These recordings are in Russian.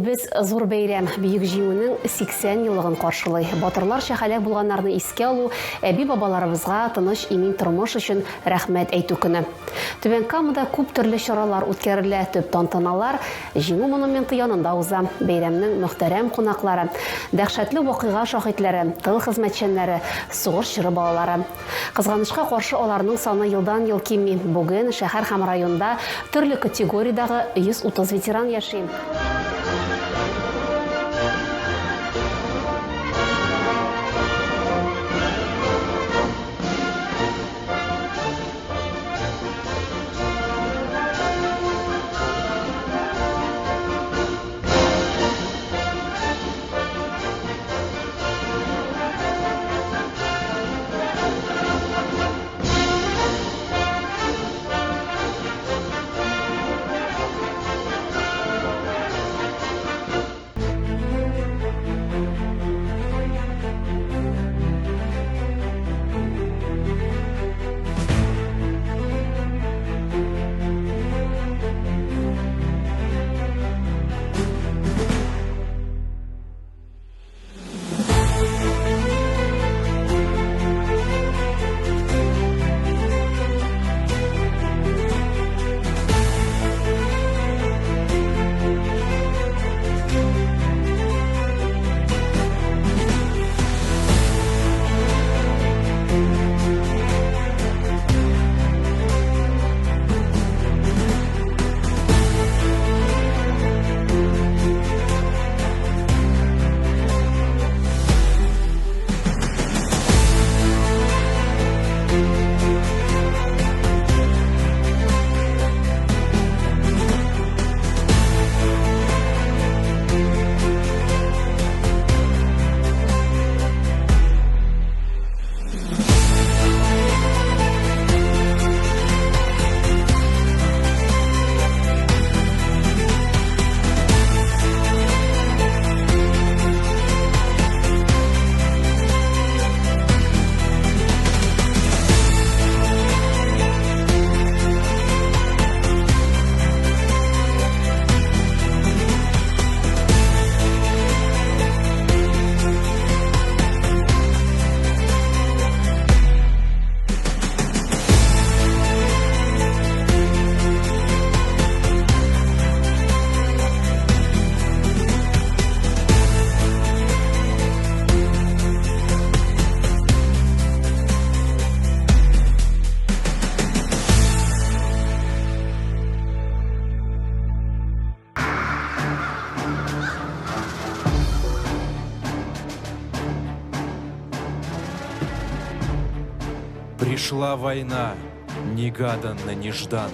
Илебез зур бәйрәм бүйек җиңүнең 80 еллыгын каршылый. Батырлар шәһәләк булганнарны искә алу, әби-бабаларыбызга тыныч имин тормыш өчен рәхмәт әйтү көне. Түбән Камада күп төрле чаралар үткәрелә, төп тантаналар җиңү монументы янында уза. Бәйрәмнең мөхтәрәм кунаклары, дәһшәтле вакыйга шаһитләре, тыл хезмәтчәннәре, сугыш чоры балалары. Кызганычка каршы аларның саны елдан-ел кими. Бүген шәһәр һәм районда төрле категориядагы 130 ветеран яши. Пришла война, негаданно, нежданно,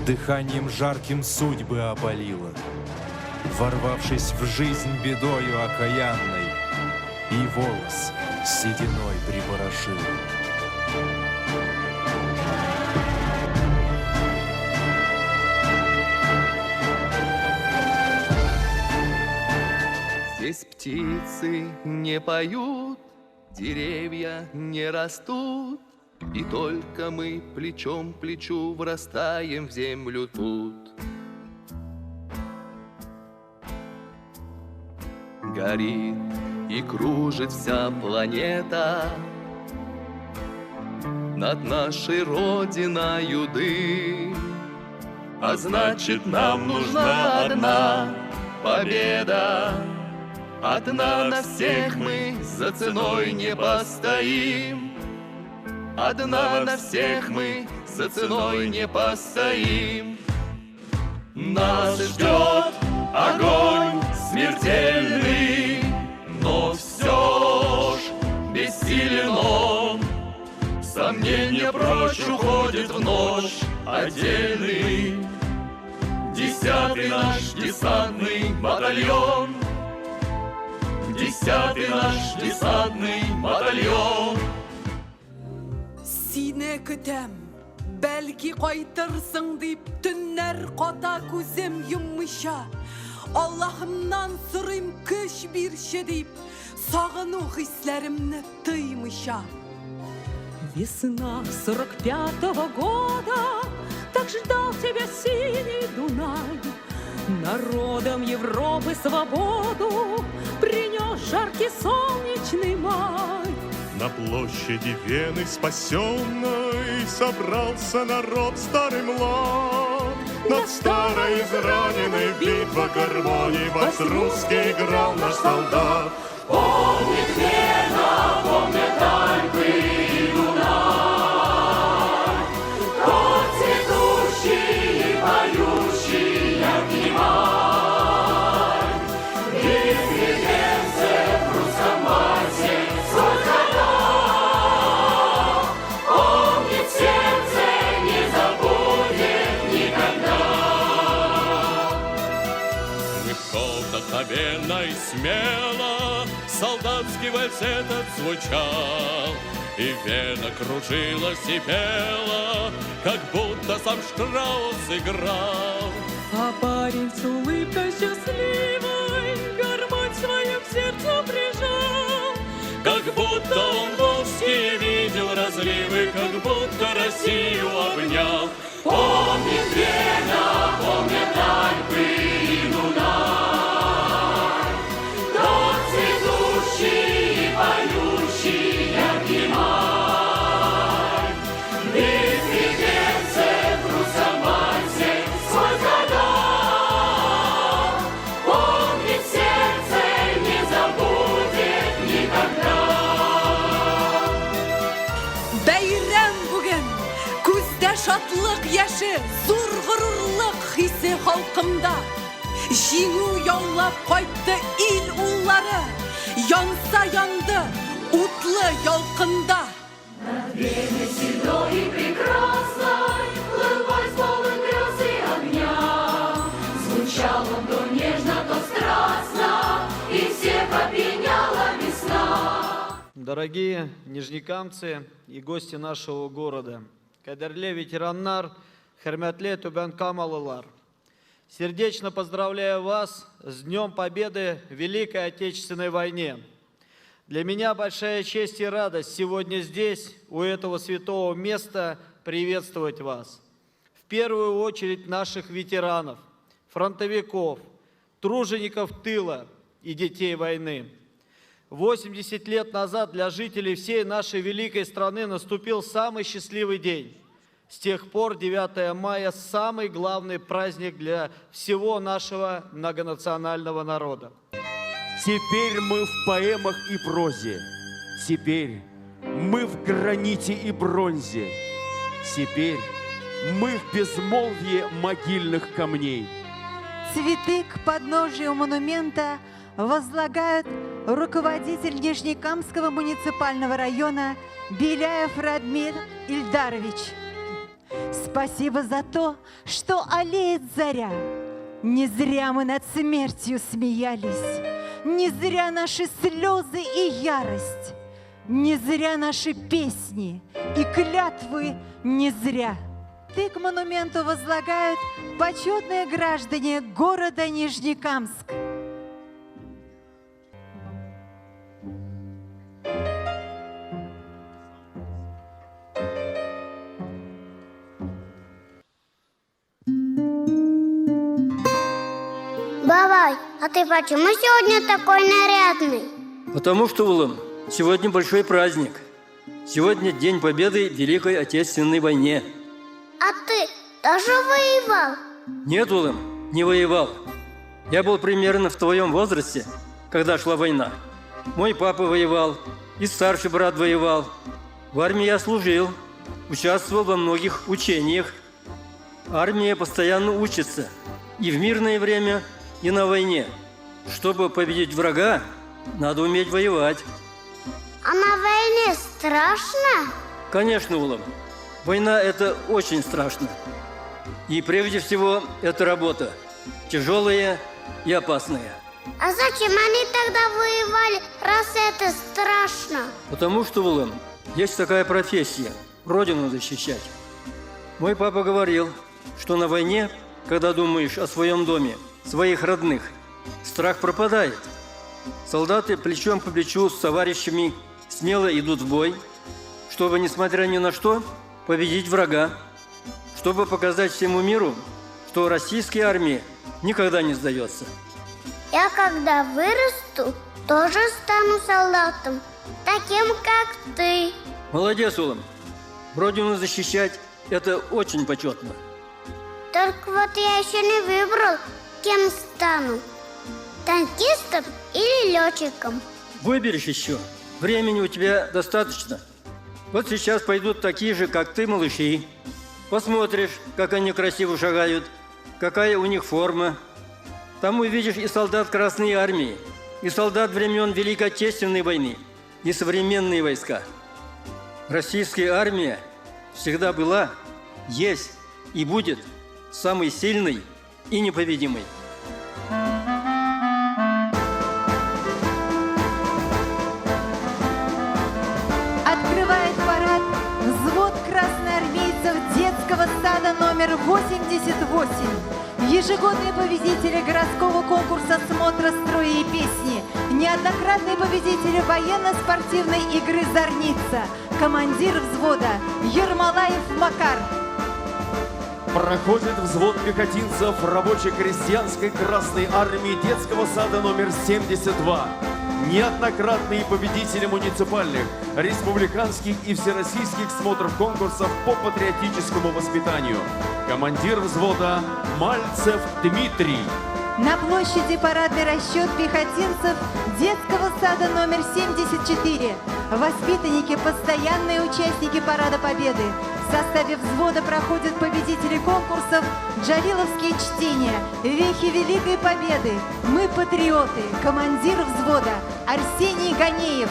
дыханием жарким судьбы опалила, ворвавшись в жизнь бедою окаянной, и волос сединой припорошила. Здесь птицы не поют, деревья не растут, и только мы плечом к плечу врастаем в землю тут. Горит и кружит вся планета над нашей родиною дым, а значит, нам нужна одна победа. Одна на всех мы за ценой не постоим. Одна на всех мы за ценой не постоим. Нас ждет огонь смертельный, но все ж бессилен он. Сомнения прочь уходит в ночь отдельный. 10-й наш десантный батальон. 10-й наш десантный батальон. Сине көтәм, бәлки кайтырсың дип, төннәр ката күзем йоммыйча. Аллаһымнан сорыйм көч бирче дип, сагыну хисләремне тыймыйча. Весна 45-го года, так ждал тебя синий Дунай. Народам Европы свободу принес жаркий солнечный май. На площади Вены спасенной собрался народ старый млад. Над старой израненной битва гармонии бас русский играл наш солдат. Помнит Вена, помнят Альпы и Дунай, тот цветущий и поющий яркий май. Беспредельце в русском марсе сколько дал, помнит сердце, не забудет никогда. Легко, вдохновенно и смело солдатский вальс этот звучал, и Вена кружилась и пела, как будто сам Штраус играл. А парень с улыбкой счастливой гармонь свою к сердцу прижал, Как будто он волжские видел разливы, как будто Россию обнял. помнит Вена, помнят Альпы и Дунай, тот цветущий и поющий яркий май. Беспредельце в русском вальсе сколько дал, помнит сердце, не забудет никогда. Бәйрәм бүген, күздә шатлык яше, зур горурлык хисе халкымда. Җиңү яулап кайтты ил уллары, янса янды утлы ялкында. Седой и прекрасной плыл вальс полон грез и огня. Звучал он то нежно, то страстно, и всех опьяняла весна. Дорогие нижнекамцы и гости нашего города, кадерле ветераннар, хөрмәтле түбәнкамалылар, сердечно поздравляю вас с Днем Победы в Великой Отечественной войне. Для меня большая честь и радость сегодня здесь, у этого святого места, приветствовать вас. В первую очередь наших ветеранов, фронтовиков, тружеников тыла и детей войны. 80 лет назад для жителей всей нашей великой страны наступил самый счастливый день. С тех пор 9 мая – самый главный праздник для всего нашего многонационального народа. Теперь мы в поэмах и прозе, теперь мы в граните и бронзе, теперь мы в безмолвии могильных камней. Цветы к подножию монумента возлагают руководитель Нижнекамского муниципального района Беляев Радмир Ильдарович. Спасибо за то, что аллеет заря. Не зря мы над смертью смеялись, не зря наши слезы и ярость, не зря наши песни и клятвы, не зря. Ты к монументу возлагают почетные граждане города Нижнекамск. Бабай, а ты почему сегодня такой нарядный? Потому что, Улам, сегодня большой праздник. Сегодня День Победы в Великой Отечественной войне. А ты тоже воевал? Нет, Улам, не воевал. Я был примерно в твоем возрасте, когда шла война. Мой папа воевал, и старший брат воевал. В армии я служил, участвовал во многих учениях. Армия постоянно учится и в мирное время, и на войне. Чтобы победить врага, надо уметь воевать. А на войне страшно? Конечно, Улам. Война – это очень страшно. И прежде всего, это работа. Тяжелая и опасная. А зачем они тогда воевали, раз это страшно? Потому что, Улам, есть такая профессия – Родину защищать. Мой папа говорил, что на войне, когда думаешь о своем доме, своих родных, страх пропадает. Солдаты плечом по плечу с товарищами смело идут в бой, чтобы, несмотря ни на что, победить врага, чтобы показать всему миру, что российская армия никогда не сдается. Я когда вырасту, тоже стану солдатом, таким как ты. Молодец, Улам. Родину защищать – это очень почетно. Только вот я еще не выбрал, кем стану. Танкистом или летчиком. Выберешь еще. Времени у тебя достаточно. Вот сейчас пойдут такие же, как ты, малыши. Посмотришь, как они красиво шагают, какая у них форма. Там увидишь и солдат Красной Армии, и солдат времен Великой Отечественной войны, и современные войска. Российская армия всегда была, есть и будет самой сильной и непобедимой. Открывает парад взвод красноармейцев детского сада номер 88. Ежегодные победители городского конкурса смотра строя и песни. Неоднократные победители военно-спортивной игры «Зорница». Командир взвода Ермолаев Макар. Проходит взвод пехотинцев рабоче-крестьянской Красной Армии детского сада номер 72. Неоднократные победители муниципальных, республиканских и всероссийских смотров конкурсов по патриотическому воспитанию. Командир взвода Мальцев Дмитрий. На площади парадный расчет пехотинцев детского сада номер 74. Воспитанники, постоянные участники Парада Победы. В составе взвода проходят победители конкурсов «Джалиловские чтения», «Вехи Великой Победы», «Мы патриоты», командир взвода Арсений Ганеев.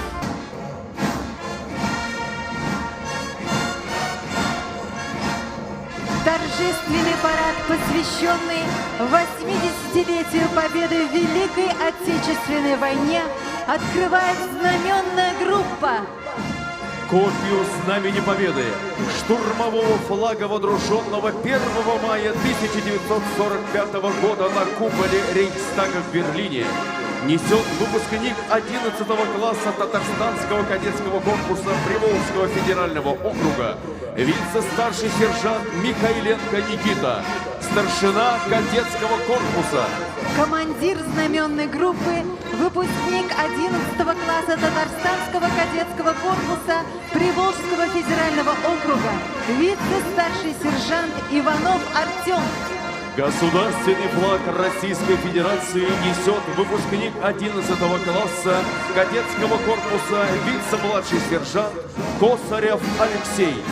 Торжественный парад, посвященный 80-летию победы в Великой Отечественной войне, открывает знаменная группа. Копию Знамени Победы, штурмового флага, водруженного 1 мая 1945 года на куполе Рейхстага в Берлине, несет выпускник 11 класса Татарстанского кадетского корпуса Приволжского федерального округа, вице-старший сержант Михайленко Никита, старшина кадетского корпуса. Командир знаменной группы, выпускник 11 класса Татарстанского кадетского корпуса Приволжского федерального округа, вице-старший сержант Иванов Артем. Государственный флаг Российской Федерации несет выпускник 11 класса кадетского корпуса вице-младший сержант Косарев Алексей.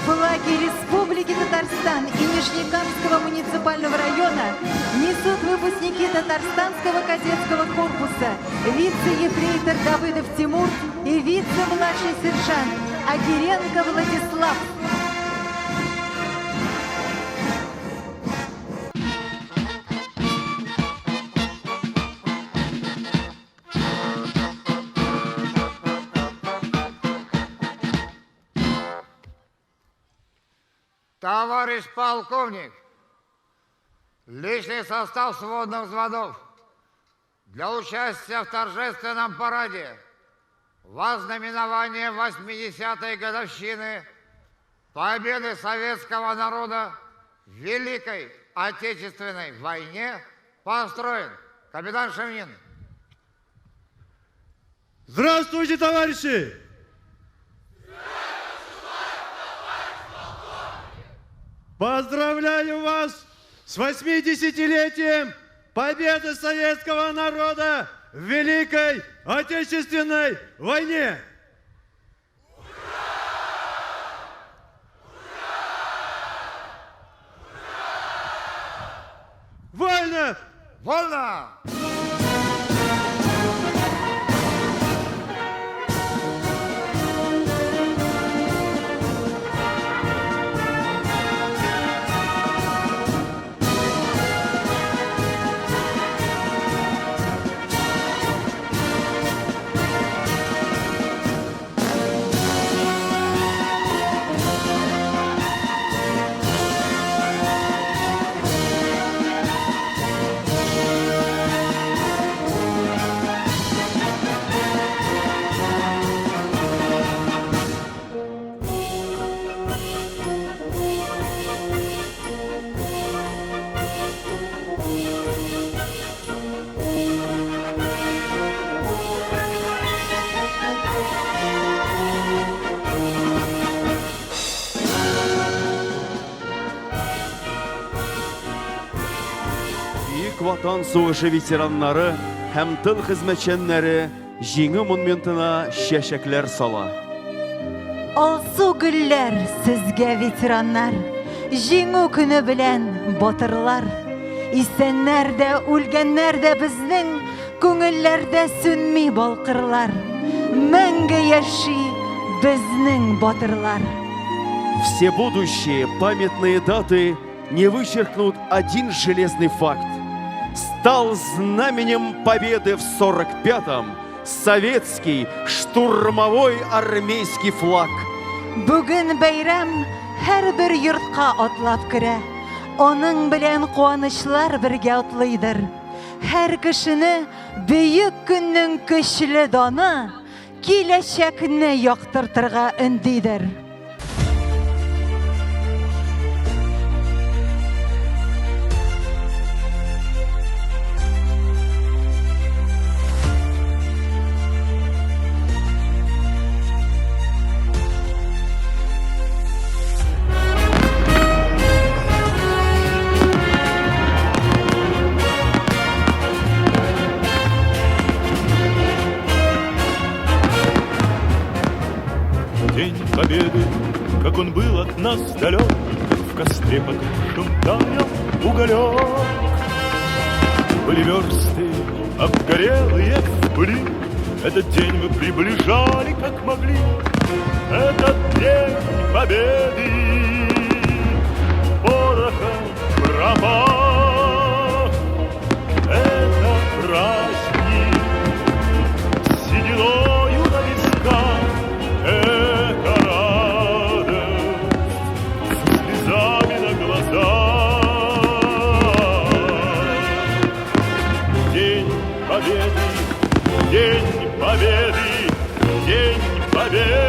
Флаги Республики Татарстан и Нижнекамского муниципального района несут выпускники Татарстанского кадетского корпуса, вице-ефрейтор Давыдов Тимур и вице-младший сержант Агиренко Владислав. Товарищ полковник, личный состав сводных взводов для участия в торжественном параде во знаменование 80-й годовщины победы советского народа в Великой Отечественной войне построен. Капитан Шемнин. Здравствуйте, товарищи! Поздравляю вас с 80-летием победы советского народа в Великой Отечественной войне! Вольно! Вольно! Ватан сугышы ветераннары һәм тыл хезмәтчәннәре җиңү монументына чәчәкләр сала. Алсу гөлләр сезгә, ветераннар, җиңү көне белән батырлар. Исәннәр дә, үлгәннәр дә безнең күңелләрдә сүнми балкырлар. Мәңге яши безнең батырлар. Все будущие памятные даты не вычеркнут один железный факт. Стал знаменем победы в 45-м советский штурмовой армейский флаг. Бүген бәйрәм һәрбер йортка атлап керә. Аның белән куанычлар бергә атлыйдыр. Һәр кешене бөек көннең көчле даны киләчәкне яктыртырга өндидер. День победы, как он был от нас далек, в костре потухшем таял уголек. Были версты обгорелые в пыли, этот день мы приближали как могли. Этот день победы, порохом пропах. Это праздник сединою на висках. Это радость со слезами на глазах. День победы, день победы, день победы.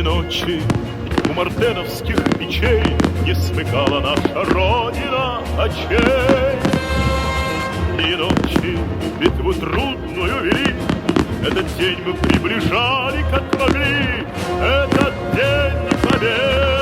Ночи у мартеновских печей не смыкала наша Родина очей. И ночи битву трудную вели, этот день мы приближали как могли. Этот день победы.